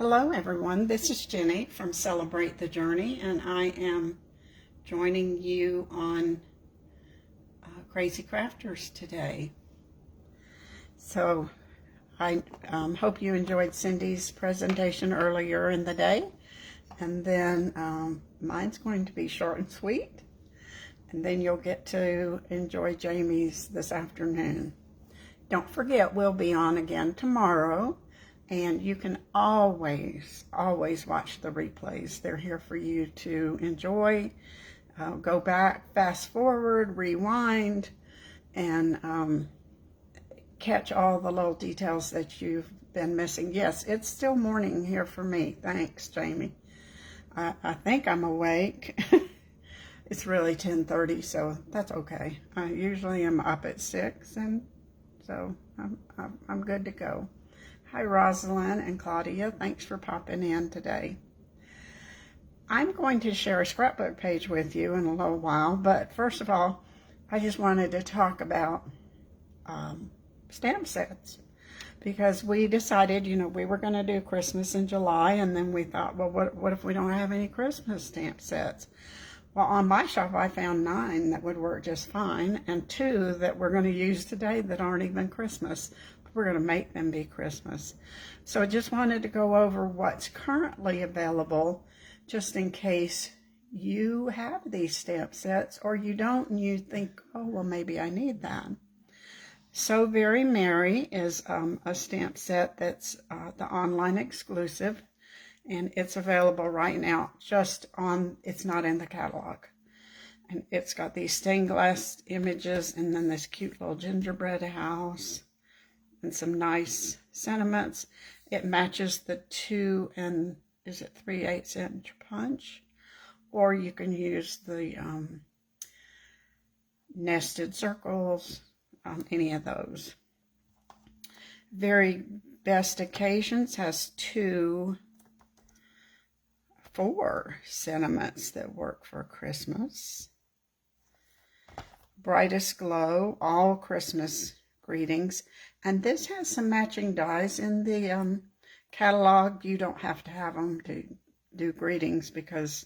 Hello everyone, this is Jenny from Celebrate the Journey, and I am joining you on Crazy Crafters today. So I hope you enjoyed Cindy's presentation earlier in the day, and then mine's going to be short and sweet, and then you'll get to enjoy Jamie's this afternoon. Don't forget, we'll be on again tomorrow. And you can always watch the replays. They're here for you to enjoy, go back, fast forward, rewind, and catch all the little details that you've been missing. Yes, it's still morning here for me. Thanks, Jamie. I think I'm awake. It's really 10:30, so that's okay. I usually am up at 6, and so I'm good to go. Hi, Rosalind and Claudia. Thanks for popping in today. I'm going to share a scrapbook page with you in a little while, but first of all, I just wanted to talk about stamp sets, because we decided, we were going to do Christmas in July, and then we thought, well, what if we don't have any Christmas stamp sets? Well, on my shop, I found 9 that would work just fine, and 2 that we're going to use today that aren't even Christmas. We're going to make them be Christmas. So I just wanted to go over what's currently available, just in case you have these stamp sets or you don't, and you think, oh, well, maybe I need that. So Very Merry is a stamp set that's the online exclusive, and it's available right now it's not in the catalog. And it's got these stained glass images, and then this cute little gingerbread house, and some nice sentiments. It matches the 2 and 3/8 inch punch, or you can use the nested circles, any of those. Very Best Occasions has 4 sentiments that work for Christmas. Brightest Glow, all Christmas greetings. And this has some matching dies in the catalog. You don't have to have them to do greetings, because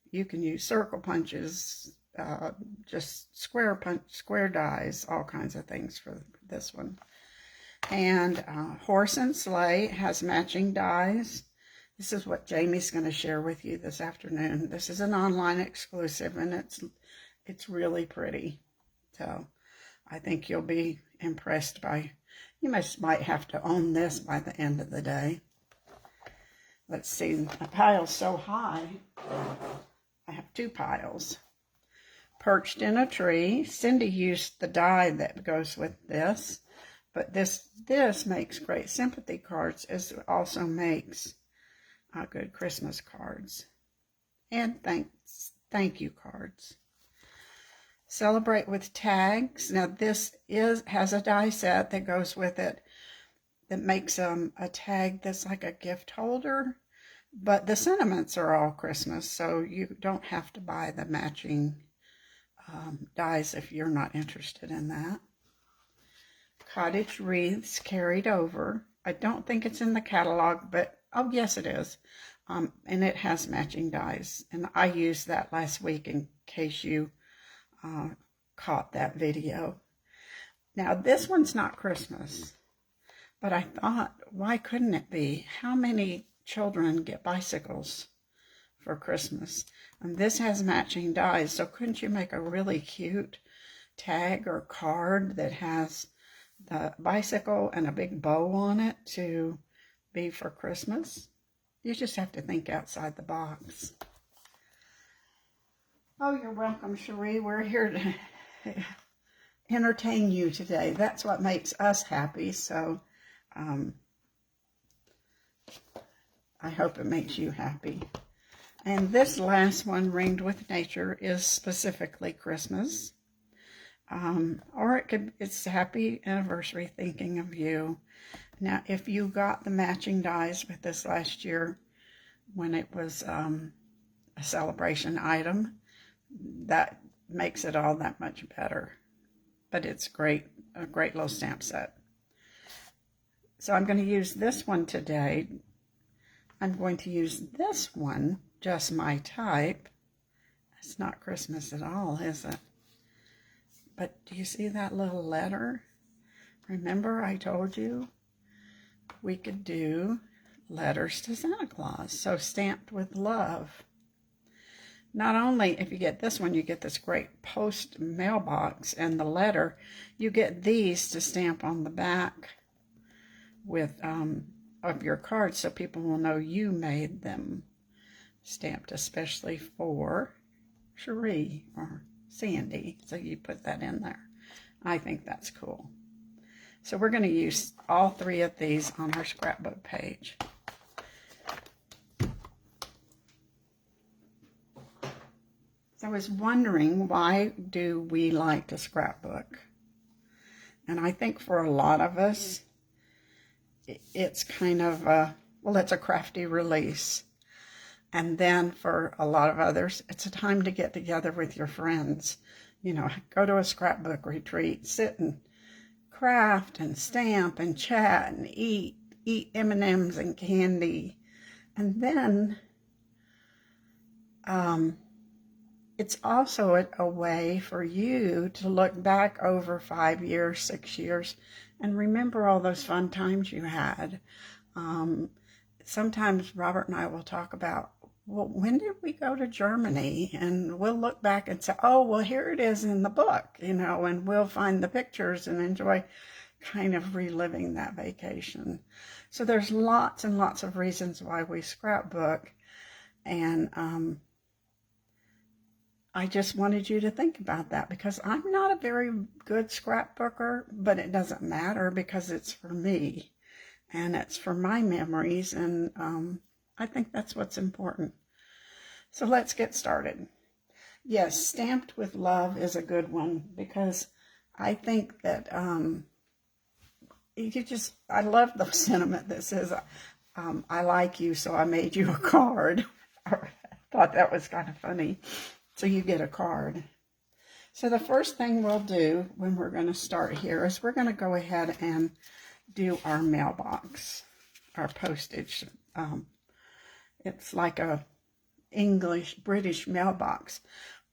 you can use circle punches, just square dies, all kinds of things for this one. And Horse and Sleigh has matching dies. This is what Jamie's going to share with you this afternoon. This is an online exclusive, and it's really pretty. So I think you'll be impressed by, you might have to own this by the end of the day. Let's see, the pile's so high, I have 2 piles. Perched in a Tree. Cindy used the die that goes with this, but this makes great sympathy cards, as it also makes good Christmas cards and thank you cards. Celebrate with Tags. Now this has a die set that goes with it that makes a tag that's like a gift holder, but the sentiments are all Christmas, so you don't have to buy the matching dies if you're not interested in that. Cottage Wreaths Carried Over. I don't think it's in the catalog, but oh yes it is, and it has matching dies, and I used that last week in case you caught that video. Now this one's not Christmas, but I thought, why couldn't it be? How many children get bicycles for Christmas? And this has matching dies, so couldn't you make a really cute tag or card that has the bicycle and a big bow on it to be for Christmas? You just have to think outside the box. Oh, you're welcome, Cherie. We're here to entertain you today. That's what makes us happy. So I hope it makes you happy. And this last one, Ringed with Nature, is specifically Christmas. Or it's Happy Anniversary, thinking of you. Now, if you got the matching dies with this last year when it was a celebration item, that makes it all that much better. But it's great, a great little stamp set. So I'm going to use this one today. I'm going to use this one, Just My Type. It's not Christmas at all, is it? But do you see that little letter? Remember I told you we could do letters to Santa Claus. So stamped with love. Not only, if you get this one, you get this great post mailbox and the letter. You get these to stamp on the back with of your cards so people will know you made them. Stamped especially for Cherie or Sandy. So you put that in there. I think that's cool. So we're going to use all 3 of these on our scrapbook page. So I was wondering, why do we like to scrapbook? And I think for a lot of us, it's kind of well, it's a crafty release. And then for a lot of others, it's a time to get together with your friends. You know, go to a scrapbook retreat, sit and craft and stamp and chat and eat M&Ms and candy. And then it's also a way for you to look back over 5 years, 6 years, and remember all those fun times you had. Sometimes Robert and I will talk about, well, when did we go to Germany? And we'll look back and say, oh, well, here it is in the book, you know, and we'll find the pictures and enjoy kind of reliving that vacation. So there's lots and lots of reasons why we scrapbook. And I just wanted you to think about that, because I'm not a very good scrapbooker, but it doesn't matter because it's for me and it's for my memories, and I think that's what's important. So let's get started. Yes, stamped with love is a good one, because I think that I love the sentiment that says, I like you, so I made you a card. I thought that was kind of funny. So you get a card. So the first thing we'll do when we're going to start here is we're going to go ahead and do our mailbox, our postage. It's like a British mailbox.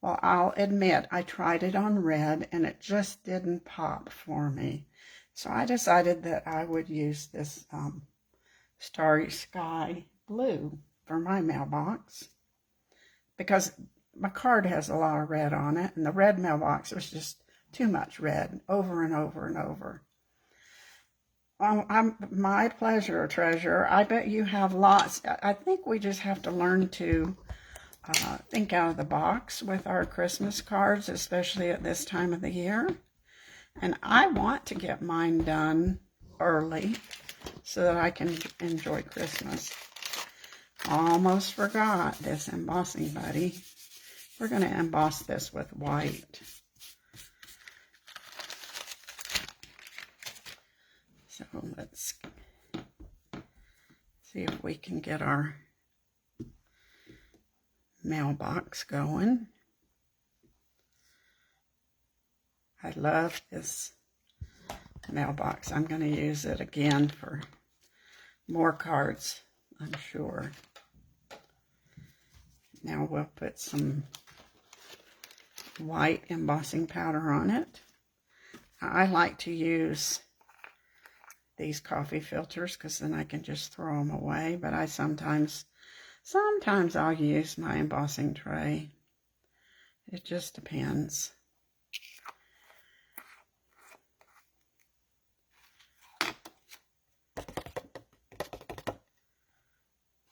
Well, I'll admit I tried it on red and it just didn't pop for me. So I decided that I would use this Starry Sky blue for my mailbox, because my card has a lot of red on it, and the red mailbox was just too much red, over and over and over. My pleasure, treasure. I bet you have lots. I think we just have to learn to think out of the box with our Christmas cards, especially at this time of the year. And I want to get mine done early so that I can enjoy Christmas. Almost forgot this embossing buddy. We're going to emboss this with white. So let's see if we can get our mailbox going. I love this mailbox. I'm going to use it again for more cards, I'm sure. Now we'll put some white embossing powder on it. I like to use these coffee filters because then I can just throw them away, but I sometimes I'll use my embossing tray. It just depends.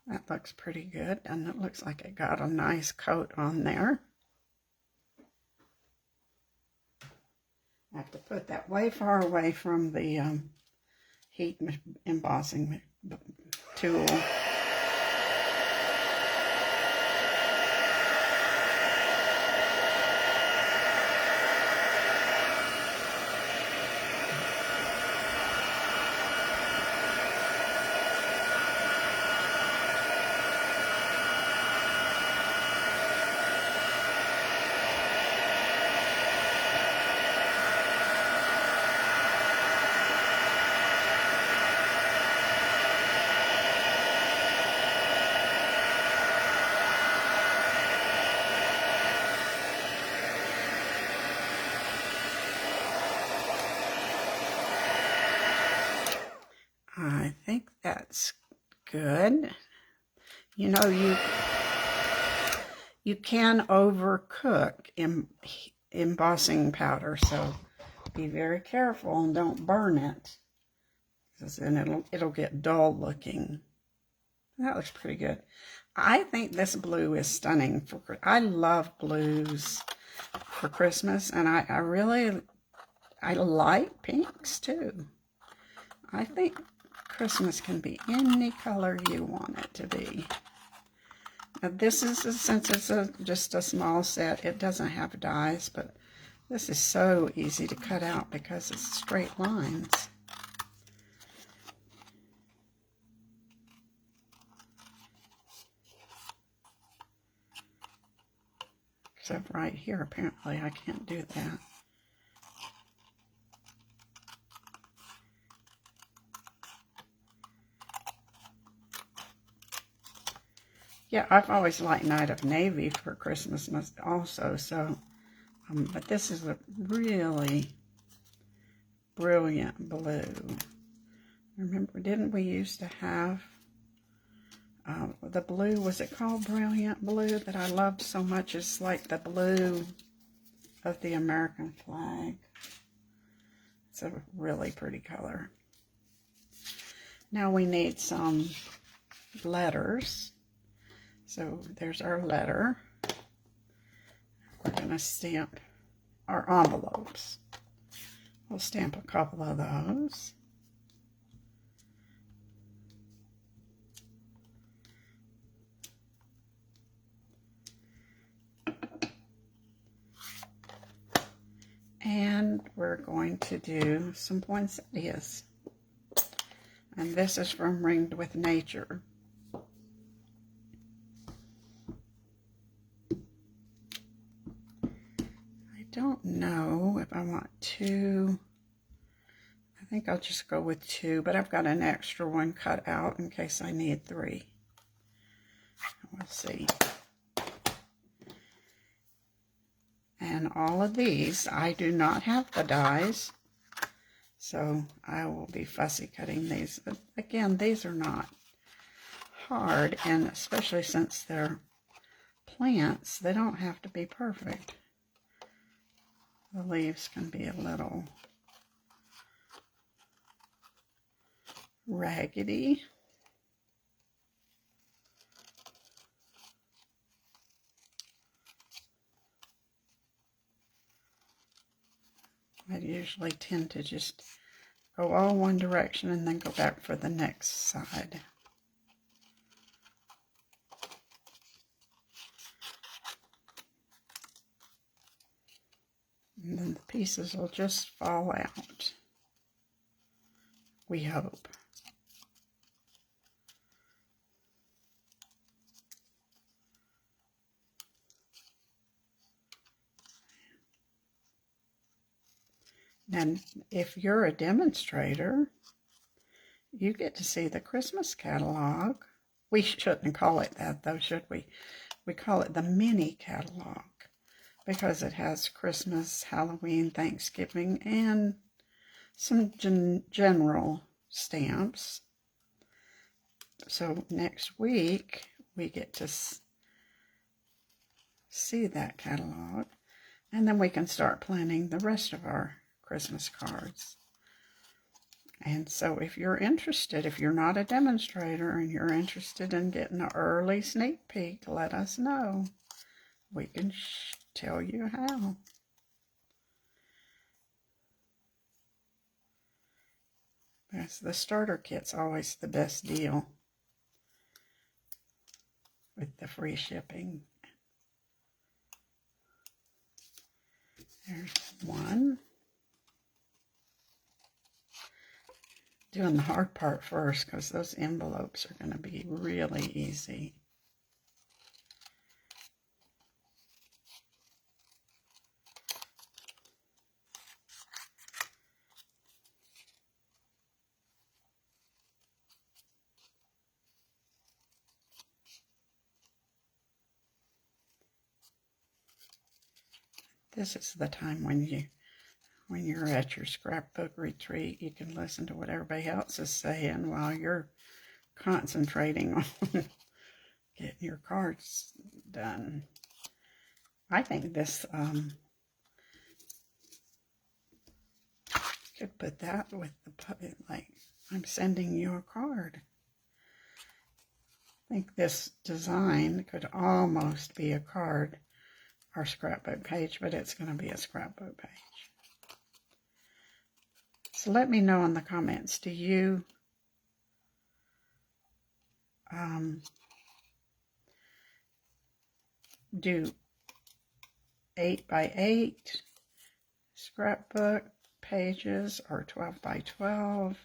That looks pretty good, and it looks like it got a nice coat on there. I have to put that way far away from the heat embossing tool. good. You know, you can overcook embossing powder, so be very careful and don't burn it, because then it'll get dull looking. That looks pretty good. I think this blue is stunning. I love blues for Christmas, and I like pinks too. I think Christmas can be any color you want it to be. Now this is, since it's just a small set, it doesn't have dies, but this is so easy to cut out because it's straight lines. Except right here, apparently I can't do that. Yeah, I've always liked Night of Navy for Christmas also, so, but this is a really brilliant blue. Remember, didn't we used to have the blue, was it called Brilliant Blue, that I loved so much? It's like the blue of the American flag. It's a really pretty color. Now we need some letters. So there's our letter. We're going to stamp our envelopes. We'll stamp a couple of those. And we're going to do some poinsettias. And this is from Ringed with Nature. I don't know if I want two. I think I'll just go with two, but I've got an extra one cut out in case I need three. We'll see. And all of these, I do not have the dies, so I will be fussy cutting these. But again, these are not hard, and especially since they're plants, they don't have to be perfect. The leaves can be a little raggedy. I usually tend to just go all one direction and then go back for the next side. And then the pieces will just fall out. We hope. And if you're a demonstrator, you get to see the Christmas catalog. We shouldn't call it that, though, should we? We call it the mini catalog because it has Christmas, Halloween, Thanksgiving, and some general stamps. So next week, we get to see that catalog, and then we can start planning the rest of our Christmas cards. And so if you're interested, if you're not a demonstrator and you're interested in getting an early sneak peek, let us know. We can tell you how. Yes, the starter kit's always the best deal with the free shipping. There's one. Doing the hard part first because those envelopes are going to be really easy. This is the time when you're at your scrapbook retreat, you can listen to what everybody else is saying while you're concentrating on getting your cards done. I think this, could put that with the, like, I'm sending you a card. I think this design could almost be a card or scrapbook page, but it's going to be a scrapbook page. So let me know in the comments, do you do 8 by 8 scrapbook pages or 12 by 12?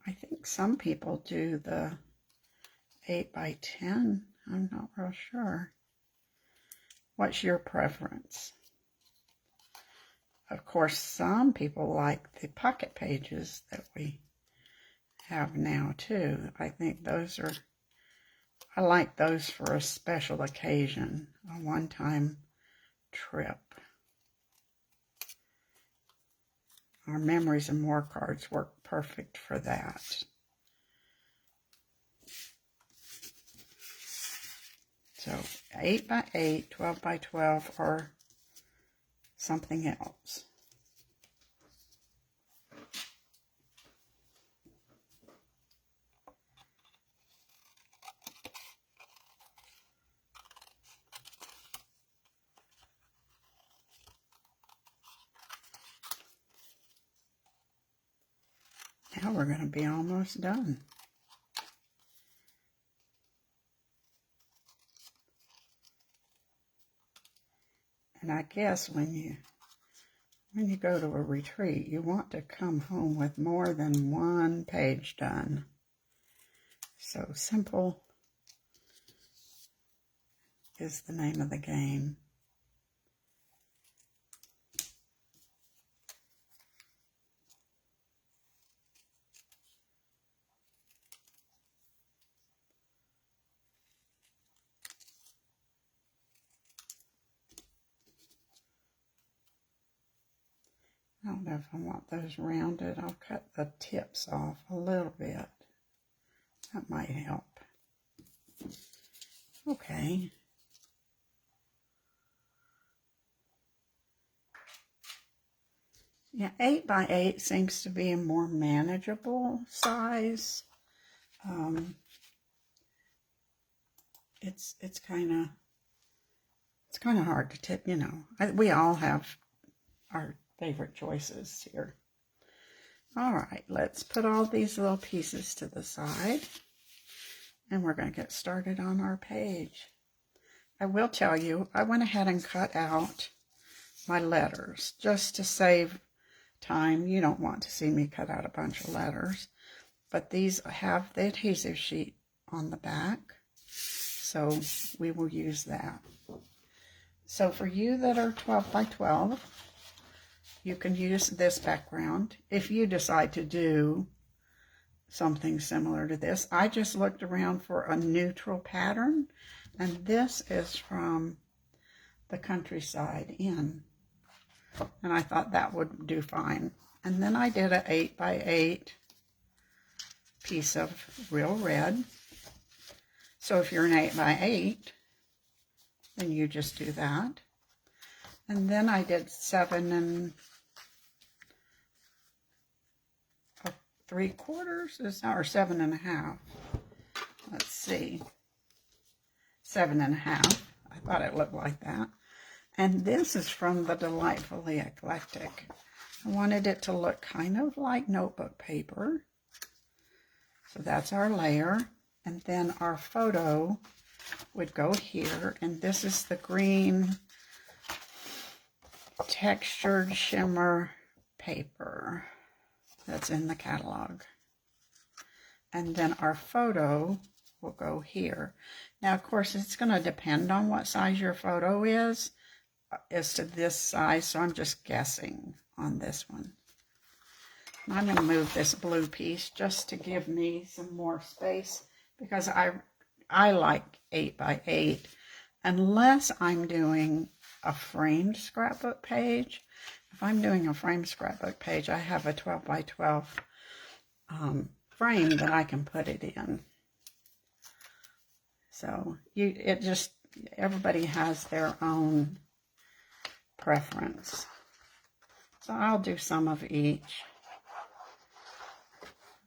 I think some people do the 8 by 10. I'm not real sure. What's your preference? Of course, some people like the pocket pages that we have now too. I think those are, I like those for a special occasion, a one-time trip. Our Memories and More cards work perfect for that. So 8 by 8, 12 by 12, or something else. Now we're going to be almost done. And I guess when you go to a retreat, you want to come home with more than one page done. So simple is the name of the game. I don't know if I want those rounded. I'll cut the tips off a little bit. That might help. Okay. Yeah, 8 by 8 seems to be a more manageable size. It's kind of hard to tip, you know. We all have our favorite choices here. All right, let's put all these little pieces to the side, and we're going to get started on our page. I will tell you, I went ahead and cut out my letters just to save time. You don't want to see me cut out a bunch of letters, but these have the adhesive sheet on the back, so we will use that. So for you that are 12 by 12, you can use this background. If you decide to do something similar to this, I just looked around for a neutral pattern, and this is from the Countryside Inn, and I thought that would do fine. And then I did an 8 by 8 piece of real red. So if you're an 8 by 8, then you just do that. And then I did 7 3/4, or 7 1/2. Let's see, 7 1/2. I thought it looked like that. And this is from the Delightfully Eclectic. I wanted it to look kind of like notebook paper. So that's our layer. And then our photo would go here. And this is the green textured shimmer paper that's in the catalog. And then our photo will go here. Now, of course, it's going to depend on what size your photo is as to this size, so I'm just guessing on this one. And I'm going to move this blue piece just to give me some more space, because I like 8 by 8 unless I'm doing a framed scrapbook page. If I'm doing a framed scrapbook page, I have a 12 by 12 frame that I can put it in. So everybody has their own preference. So I'll do some of each.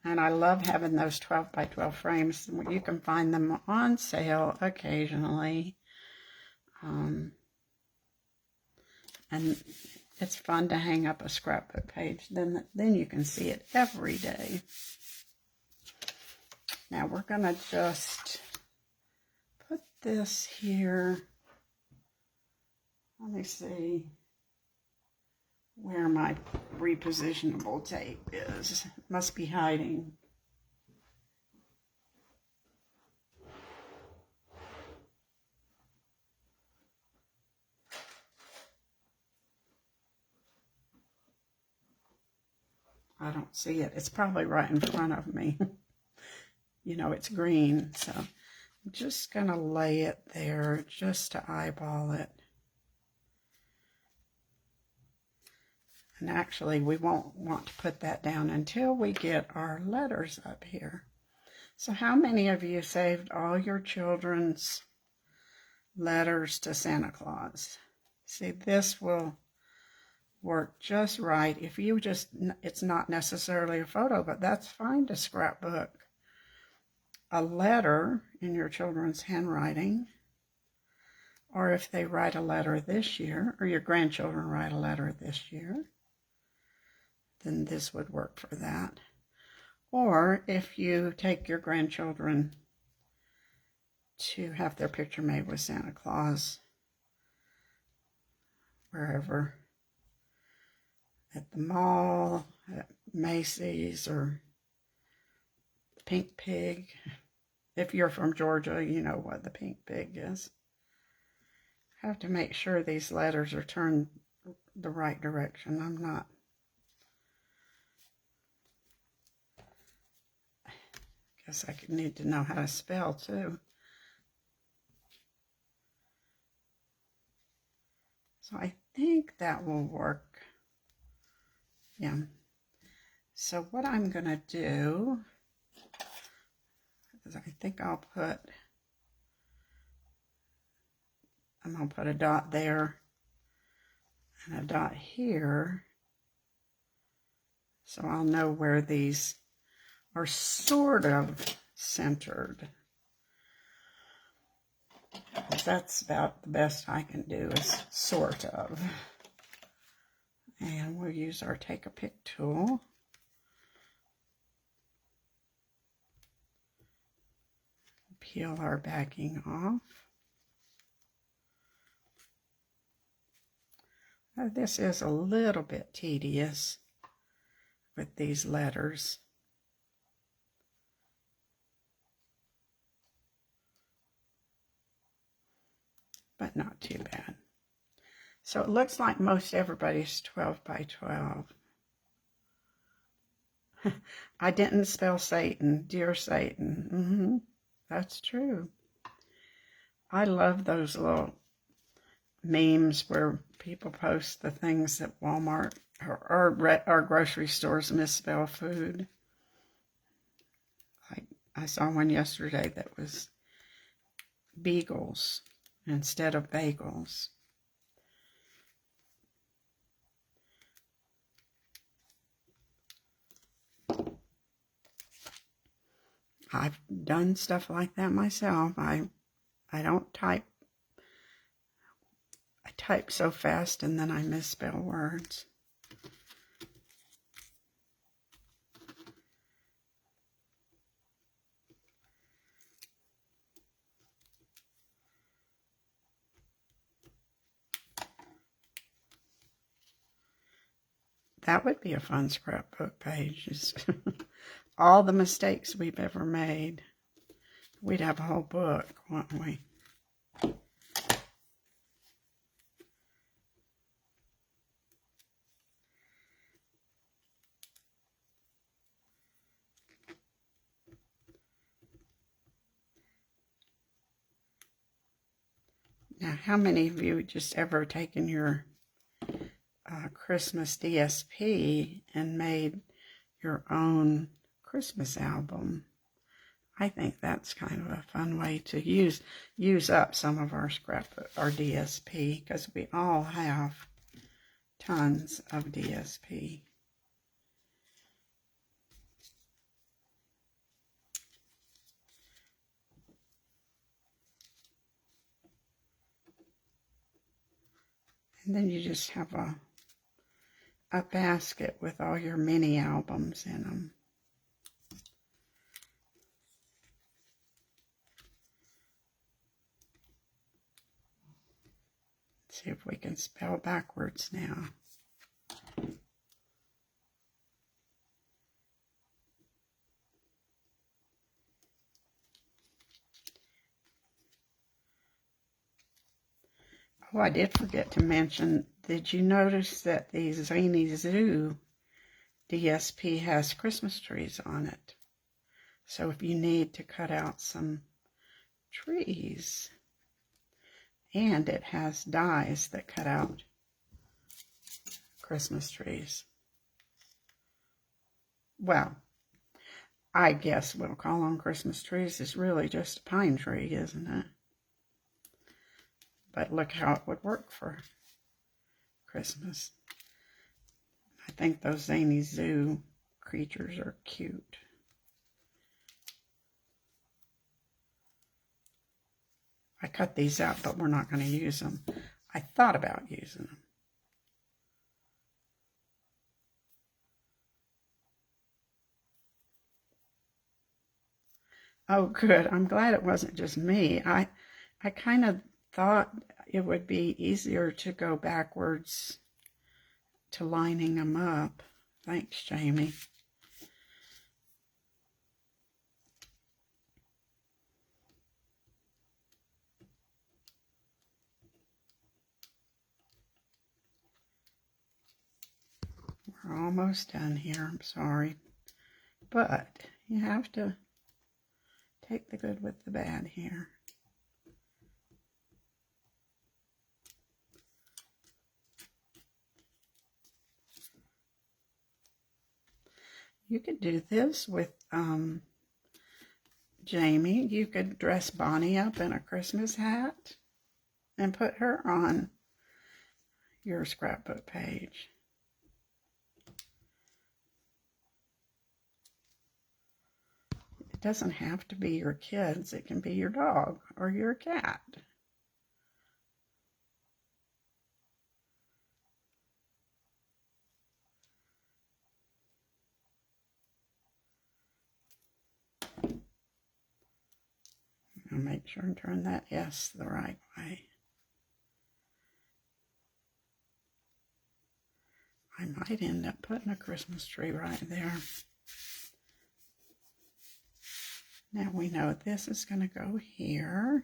And I love having those 12 by 12 frames. You can find them on sale occasionally. And it's fun to hang up a scrapbook page. Then you can see it every day. Now we're going to just put this here. Let me see where my repositionable tape is. It must be hiding. I don't see it. It's probably right in front of me. You know, it's green, so I'm just going to lay it there just to eyeball it. And actually, we won't want to put that down until we get our letters up here. So how many of you saved all your children's letters to Santa Claus? See, this will work just right. If you it's not necessarily a photo, but that's fine to scrapbook a letter in your children's handwriting, or if they write a letter this year, or your grandchildren write a letter this year, then this would work for that. Or if you take your grandchildren to have their picture made with Santa Claus, wherever, at the mall, at Macy's, or the Pink Pig. If you're from Georgia, you know what the Pink Pig is. I have to make sure these letters are turned the right direction. I'm not. Guess I could need to know how to spell too. So I think that will work. Yeah. So what I'm going to do is I'm going to put a dot there and a dot here, so I'll know where these are sort of centered. Because that's about the best I can do, is sort of. And we'll use our Take a Pick tool. Peel our backing off. Now, this is a little bit tedious with these letters. But not too bad. So it looks like most everybody's 12 by 12. I didn't spell Satan, dear Satan. That's true. I love those little memes where people post the things that Walmart or grocery stores misspell food. I saw one yesterday that was beagles instead of bagels. I've done stuff like that myself. I don't type. I type so fast and then I misspell words. That would be a fun scrapbook page. Is all the mistakes we've ever made. We'd have a whole book, wouldn't we? Now, how many of you just ever taken your Christmas DSP and made your own Christmas album. I think that's kind of a fun way to use up some of our our DSP, because we all have tons of DSP. And then you just have a basket with all your mini albums in them. See if we can spell backwards now. Oh, I did forget to mention, did you notice that the Zany Zoo DSP has Christmas trees on it? So if you need to cut out some trees, and it has dies that cut out Christmas trees. Well, I guess we'll call them Christmas trees. It's really just a pine tree, isn't it? But look how it would work for Christmas. I think those Zany Zoo creatures are cute. I cut these out, but we're not going to use them. I thought about using them. Oh, good. I'm glad it wasn't just me. I kind of thought it would be easier to go backwards to lining them up. Thanks, Jamie. We're almost done here. I'm sorry. But you have to take the good with the bad here. You could do this with Jamie. You could dress Bonnie up in a Christmas hat and put her on your scrapbook page. It doesn't have to be your kids. It can be your dog or your cat. I'll make sure and turn that S the right way. I might end up putting a Christmas tree right there. Now we know this is going to go here.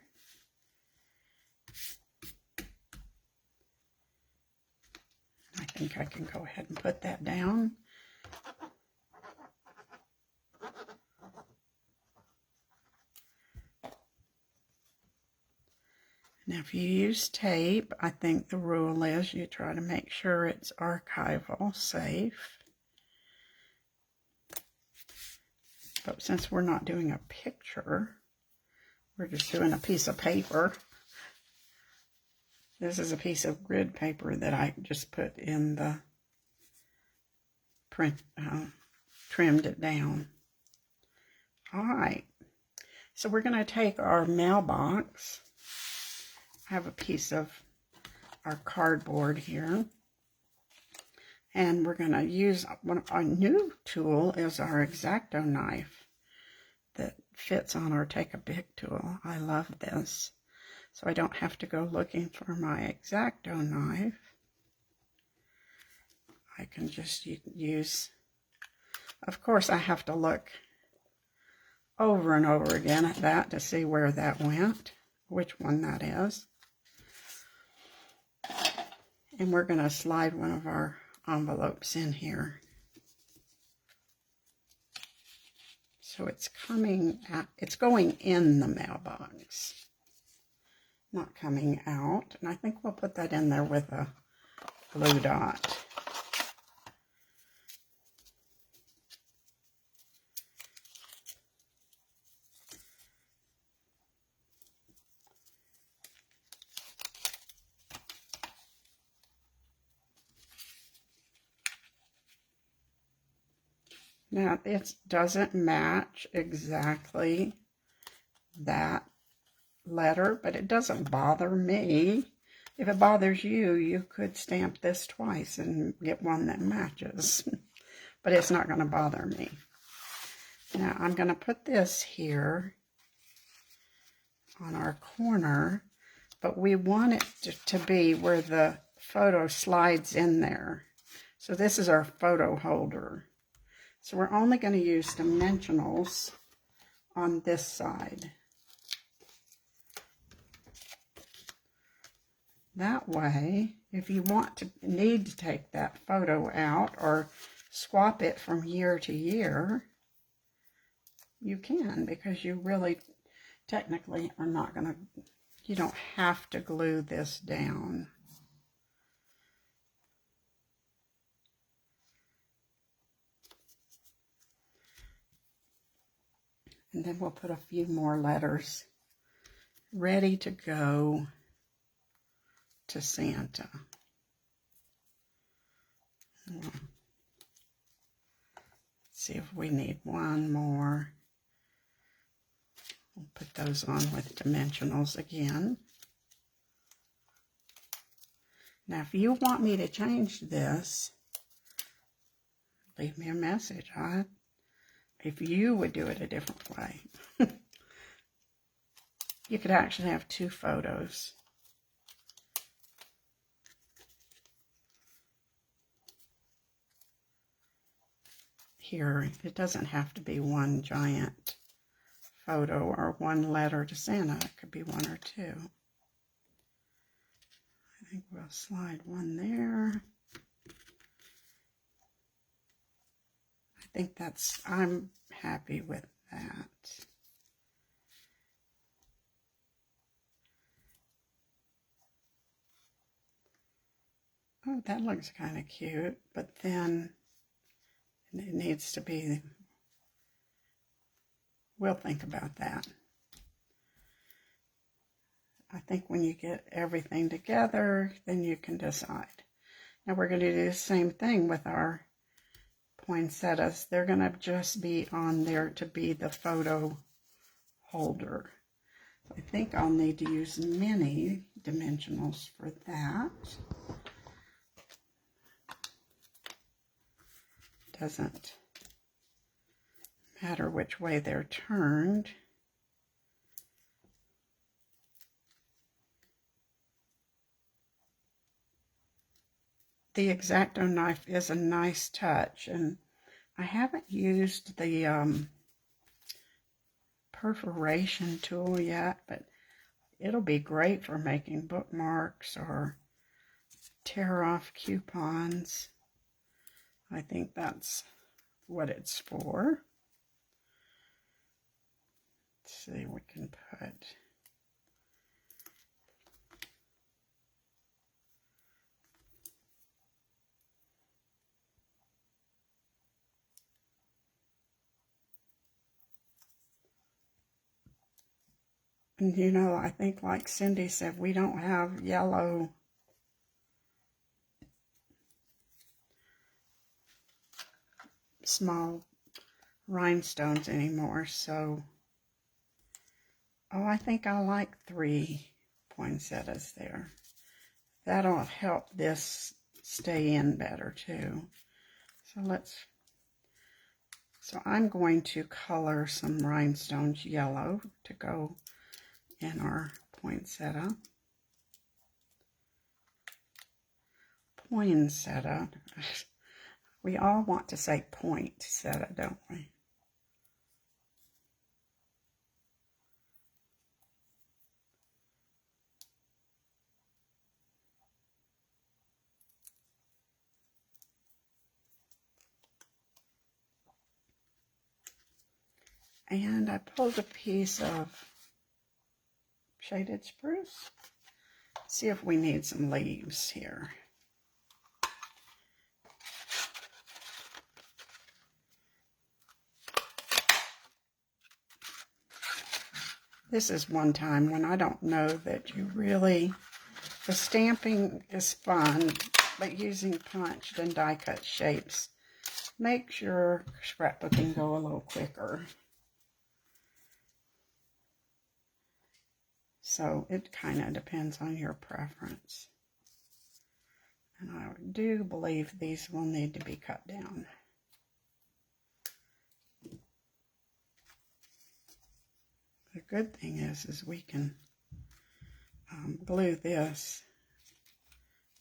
I think I can go ahead and put that down. Now, if you use tape, I think the rule is you try to make sure it's archival safe. But since we're not doing a picture, we're just doing a piece of paper. This is a piece of grid paper that I just put in the print, trimmed it down. All right, so we're going to take our mailbox. I have a piece of our cardboard here, and we're going to use one of our new tool is our X-Acto knife that fits on our Take a Big tool. I love this, so I don't have to go looking for my X-Acto knife. I can just use, of course I have to look over and over again at that to see where that went, which one that is. And we're going to slide one of our envelopes in here. So it's coming out, it's going in the mailbox, not coming out. And I think we'll put that in there with a glue dot. Now, it doesn't match exactly that letter, but it doesn't bother me. If it bothers you, you could stamp this twice and get one that matches. But it's not going to bother me. Now, I'm going to put this here on our corner, but we want it to be where the photo slides in there. So this is our photo holder. So we're only going to use dimensionals on this side. That way, if you need to take that photo out or swap it from year to year, you can, because you really technically are not going to, you don't have to glue this down. And then we'll put a few more letters ready to go to Santa. Let's see if we need one more. We'll put those on with dimensionals again. Now, if you want me to change this, leave me a message. If you would do it a different way. You could actually have two photos. Here, it doesn't have to be one giant photo or one letter to Santa. It could be one or two. I think we'll slide one there. I think I'm happy with that. Oh, that looks kind of cute, but then it needs to be, we'll think about that. I think when you get everything together, then you can decide. Now we're going to do the same thing with our poinsettias. They're going to just be on there to be the photo holder. I think I'll need to use mini dimensionals for that. Doesn't matter which way they're turned. The X-Acto knife is a nice touch, and I haven't used the perforation tool yet, but it'll be great for making bookmarks or tear off coupons. I think that's what it's for. Let's see, we can put and you know, I think like Cindy said, we don't have yellow small rhinestones anymore, so I think I like 3 poinsettias there. That'll help this stay in better too. So I'm going to color some rhinestones yellow to go in our poinsettia. Poinsettia. We all want to say poinsettia, don't we? And I pulled a piece of shaded spruce. See if we need some leaves here. This is one time when I don't know that you really, the stamping is fun, but using punched and die cut shapes makes your scrapbooking go a little quicker. So it kind of depends on your preference. And I do believe these will need to be cut down. The good thing is we can glue this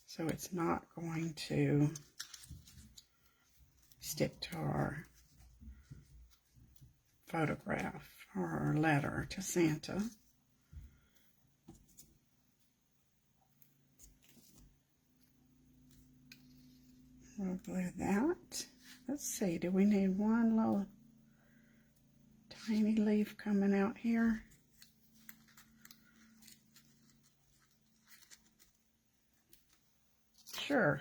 so it's not going to stick to our photograph or our letter to Santa. We'll glue that. Let's see, do we need one little tiny leaf coming out here? Sure.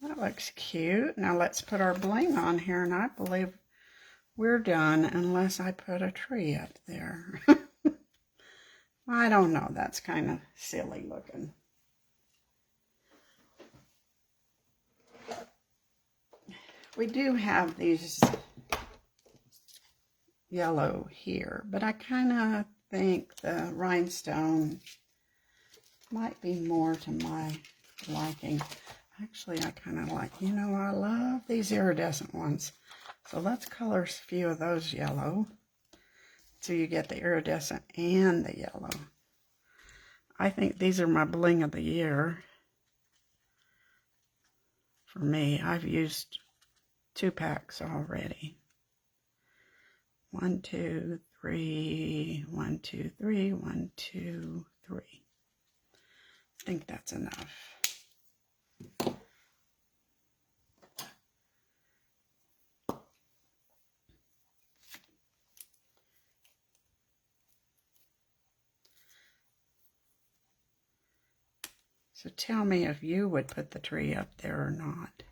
That looks cute. Now let's put our bling on here, and I believe we're done unless I put a tree up there. I don't know. That's kind of silly looking. We do have these yellow here, but I kind of think the rhinestone might be more to my liking. Actually, I kind of like, you know, I love these iridescent ones. So let's color a few of those yellow so you get the iridescent and the yellow. I think these are my bling of the year. For me, I've used 2 packs already. 1, 2, 3, 1, 2, 3, 1, 2, 3. I think that's enough. So tell me if you would put the tree up there or not.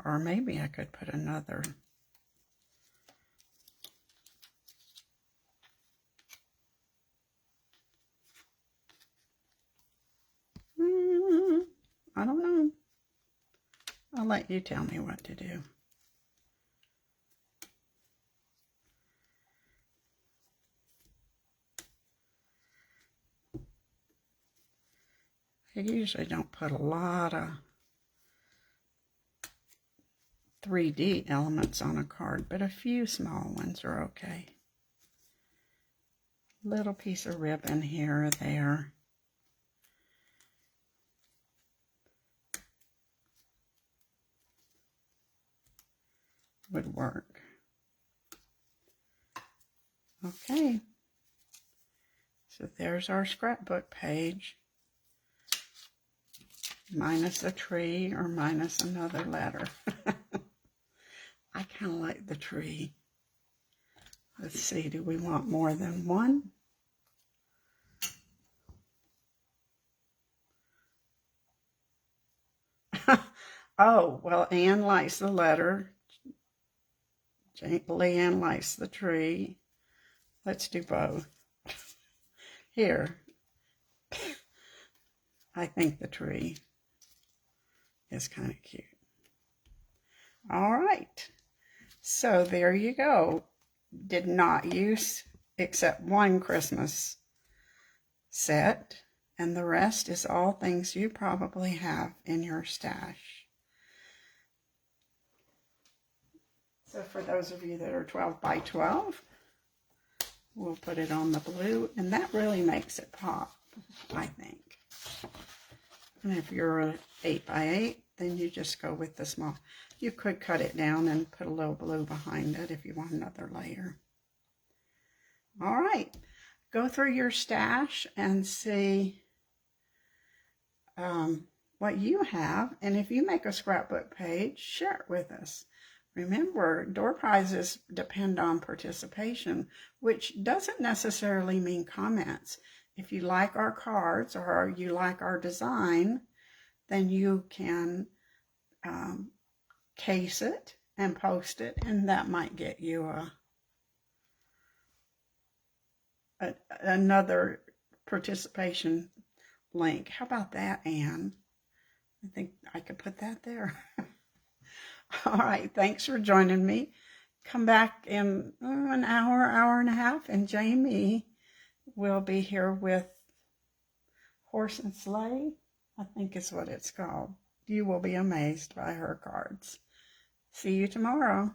Or maybe I could put another. I don't know. I'll let you tell me what to do. I usually don't put a lot of 3D elements on a card, but a few small ones are okay. Little piece of ribbon here or there. Would work. Okay. So there's our scrapbook page. Minus a tree or minus another letter. I kind of like the tree. Let's see, do we want more than one? Oh, well, Anne likes the letter. Leanne likes the tree. Let's do both. Here. I think the tree is kind of cute. All right. So there you go. Did not use except one Christmas set, and the rest is all things you probably have in your stash. So for those of you that are 12 by 12, we'll put it on the blue, and that really makes it pop, I think. And if you're 8 by 8, then you just go with the small. You could cut it down and put a little blue behind it if you want another layer. All right, go through your stash and see what you have. And if you make a scrapbook page, share it with us. Remember, door prizes depend on participation, which doesn't necessarily mean comments. If you like our cards or you like our design, then you can case it and post it, and that might get you another participation link. How about that, Anne? I think I could put that there. All right, thanks for joining me. Come back in an hour, hour and a half, and Jamie will be here with Horse and Sleigh, I think is what it's called. You will be amazed by her cards. See you tomorrow.